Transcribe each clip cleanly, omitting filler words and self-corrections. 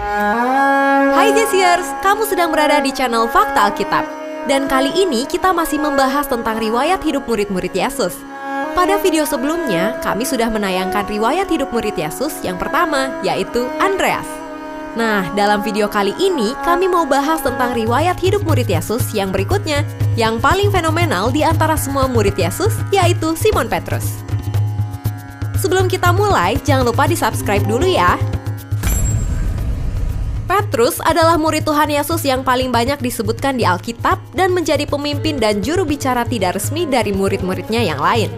Hai Jesiers, kamu sedang berada di channel Fakta Alkitab. Dan kali ini kita masih membahas tentang riwayat hidup murid-murid Yesus. Pada video sebelumnya, kami sudah menayangkan riwayat hidup murid Yesus yang pertama, yaitu Andreas. Nah, dalam video kali ini, kami mau bahas tentang riwayat hidup murid Yesus yang berikutnya, yang paling fenomenal di antara semua murid Yesus, yaitu Simon Petrus. Sebelum kita mulai, jangan lupa di-subscribe dulu ya. Petrus adalah murid Tuhan Yesus yang paling banyak disebutkan di Alkitab dan menjadi pemimpin dan juru bicara tidak resmi dari murid-muridnya yang lain.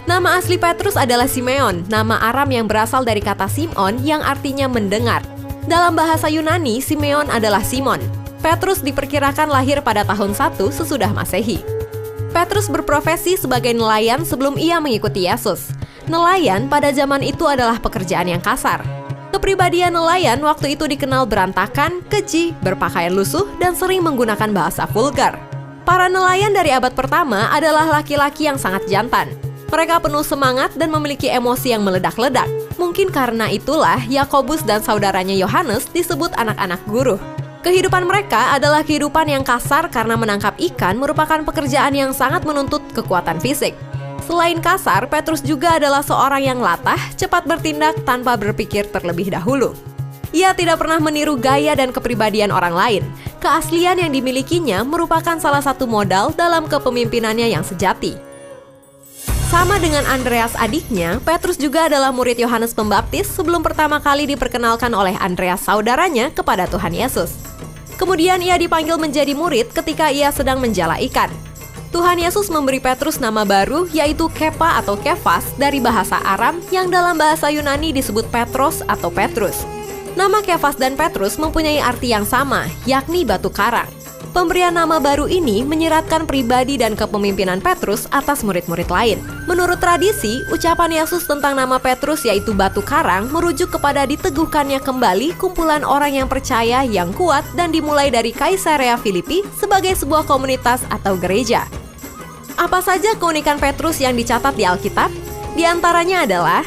Nama asli Petrus adalah Simeon, nama Aram yang berasal dari kata Simon yang artinya mendengar. Dalam bahasa Yunani, Simeon adalah Simon. Petrus diperkirakan lahir pada tahun 1 sesudah Masehi. Petrus berprofesi sebagai nelayan sebelum ia mengikuti Yesus. Nelayan pada zaman itu adalah pekerjaan yang kasar. Kepribadian nelayan waktu itu dikenal berantakan, keji, berpakaian lusuh, dan sering menggunakan bahasa vulgar. Para nelayan dari abad pertama adalah laki-laki yang sangat jantan. Mereka penuh semangat dan memiliki emosi yang meledak-ledak. Mungkin karena itulah Yakobus dan saudaranya Yohanes disebut anak-anak guru. Kehidupan mereka adalah kehidupan yang kasar karena menangkap ikan merupakan pekerjaan yang sangat menuntut kekuatan fisik. Selain kasar, Petrus juga adalah seorang yang latah, cepat bertindak tanpa berpikir terlebih dahulu. Ia tidak pernah meniru gaya dan kepribadian orang lain. Keaslian yang dimilikinya merupakan salah satu modal dalam kepemimpinannya yang sejati. Sama dengan Andreas adiknya, Petrus juga adalah murid Yohanes Pembaptis sebelum pertama kali diperkenalkan oleh Andreas saudaranya kepada Tuhan Yesus. Kemudian ia dipanggil menjadi murid ketika ia sedang menjala ikan. Tuhan Yesus memberi Petrus nama baru, yaitu Kepa atau Kefas dari bahasa Aram yang dalam bahasa Yunani disebut Petros atau Petrus. Nama Kefas dan Petrus mempunyai arti yang sama, yakni batu karang. Pemberian nama baru ini menyiratkan pribadi dan kepemimpinan Petrus atas murid-murid lain. Menurut tradisi, ucapan Yesus tentang nama Petrus yaitu batu karang merujuk kepada diteguhkannya kembali kumpulan orang yang percaya yang kuat dan dimulai dari Kaisarea Filipi sebagai sebuah komunitas atau gereja. Apa saja keunikan Petrus yang dicatat di Alkitab? Di antaranya adalah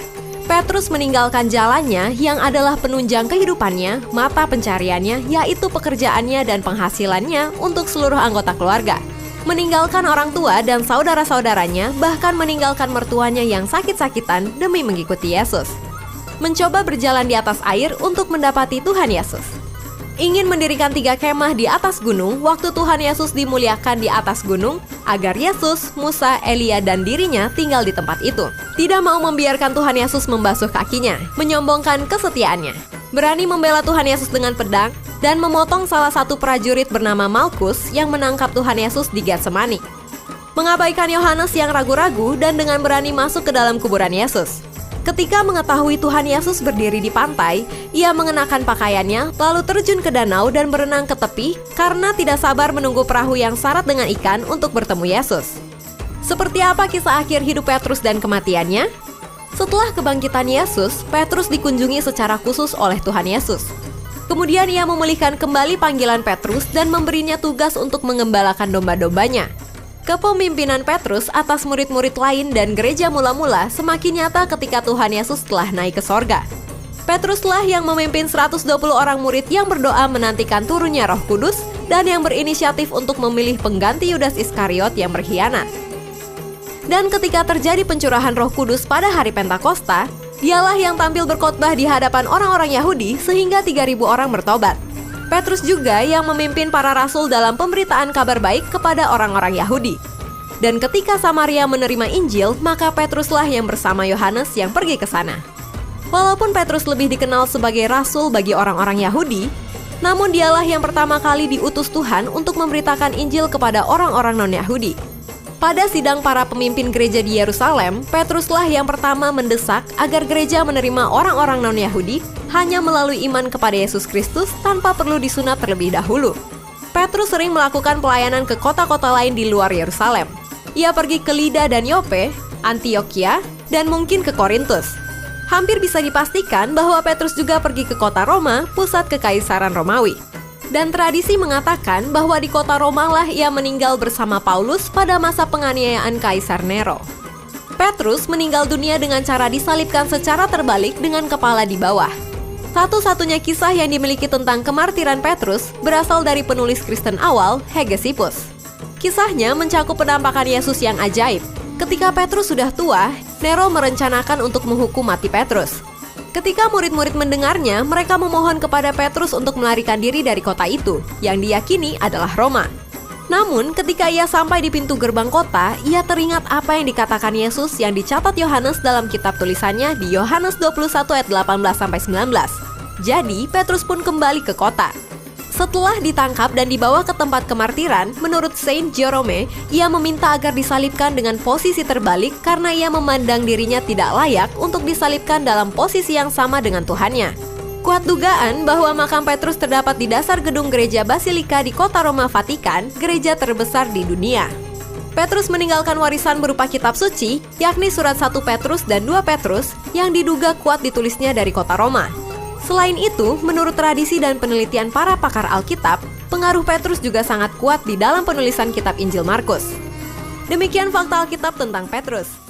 Petrus meninggalkan jalannya yang adalah penunjang kehidupannya, mata pencariannya, yaitu pekerjaannya dan penghasilannya untuk seluruh anggota keluarga. Meninggalkan orang tua dan saudara-saudaranya, bahkan meninggalkan mertuanya yang sakit-sakitan demi mengikuti Yesus. Mencoba berjalan di atas air untuk mendapati Tuhan Yesus. Ingin mendirikan 3 kemah di atas gunung waktu Tuhan Yesus dimuliakan di atas gunung agar Yesus, Musa, Elia, dan dirinya tinggal di tempat itu. Tidak mau membiarkan Tuhan Yesus membasuh kakinya, menyombongkan kesetiaannya. Berani membela Tuhan Yesus dengan pedang dan memotong salah satu prajurit bernama Malkus yang menangkap Tuhan Yesus di Getsemani. Mengabaikan Yohanes yang ragu-ragu dan dengan berani masuk ke dalam kuburan Yesus. Ketika mengetahui Tuhan Yesus berdiri di pantai, ia mengenakan pakaiannya, lalu terjun ke danau dan berenang ke tepi karena tidak sabar menunggu perahu yang syarat dengan ikan untuk bertemu Yesus. Seperti apa kisah akhir hidup Petrus dan kematiannya? Setelah kebangkitan Yesus, Petrus dikunjungi secara khusus oleh Tuhan Yesus. Kemudian ia memulihkan kembali panggilan Petrus dan memberinya tugas untuk mengembalakan domba-dombanya. Kepemimpinan Petrus atas murid-murid lain dan gereja mula-mula semakin nyata ketika Tuhan Yesus telah naik ke sorga. Petruslah yang memimpin 120 orang murid yang berdoa menantikan turunnya Roh Kudus dan yang berinisiatif untuk memilih pengganti Yudas Iskariot yang berkhianat. Dan ketika terjadi pencurahan Roh Kudus pada hari Pentakosta, dialah yang tampil berkhotbah di hadapan orang-orang Yahudi sehingga 3.000 orang bertobat. Petrus juga yang memimpin para rasul dalam pemberitaan kabar baik kepada orang-orang Yahudi. Dan ketika Samaria menerima Injil, maka Petruslah yang bersama Yohanes yang pergi ke sana. Walaupun Petrus lebih dikenal sebagai rasul bagi orang-orang Yahudi, namun dialah yang pertama kali diutus Tuhan untuk memberitakan Injil kepada orang-orang non-Yahudi. Pada sidang para pemimpin gereja di Yerusalem, Petruslah yang pertama mendesak agar gereja menerima orang-orang non-Yahudi hanya melalui iman kepada Yesus Kristus tanpa perlu disunat terlebih dahulu. Petrus sering melakukan pelayanan ke kota-kota lain di luar Yerusalem. Ia pergi ke Lida dan Yope, Antioquia, dan mungkin ke Korintus. Hampir bisa dipastikan bahwa Petrus juga pergi ke kota Roma, pusat kekaisaran Romawi. Dan tradisi mengatakan bahwa di kota Roma lah ia meninggal bersama Paulus pada masa penganiayaan Kaisar Nero. Petrus meninggal dunia dengan cara disalibkan secara terbalik dengan kepala di bawah. Satu-satunya kisah yang dimiliki tentang kemartiran Petrus berasal dari penulis Kristen awal, Hegesippus. Kisahnya mencakup penampakan Yesus yang ajaib. Ketika Petrus sudah tua, Nero merencanakan untuk menghukum mati Petrus. Ketika murid-murid mendengarnya, mereka memohon kepada Petrus untuk melarikan diri dari kota itu, yang diyakini adalah Roma. Namun, ketika ia sampai di pintu gerbang kota, ia teringat apa yang dikatakan Yesus yang dicatat Yohanes dalam kitab tulisannya di Yohanes 21 ayat 18-19. Jadi, Petrus pun kembali ke kota. Setelah ditangkap dan dibawa ke tempat kemartiran, menurut Saint Jerome, ia meminta agar disalibkan dengan posisi terbalik karena ia memandang dirinya tidak layak untuk disalibkan dalam posisi yang sama dengan Tuhannya. Kuat dugaan bahwa makam Petrus terdapat di dasar gedung gereja Basilika di kota Roma Vatikan, gereja terbesar di dunia. Petrus meninggalkan warisan berupa kitab suci, yakni surat 1 Petrus dan 2 Petrus, yang diduga kuat ditulisnya dari kota Roma. Selain itu, menurut tradisi dan penelitian para pakar Alkitab, pengaruh Petrus juga sangat kuat di dalam penulisan kitab Injil Markus. Demikian fakta Alkitab tentang Petrus.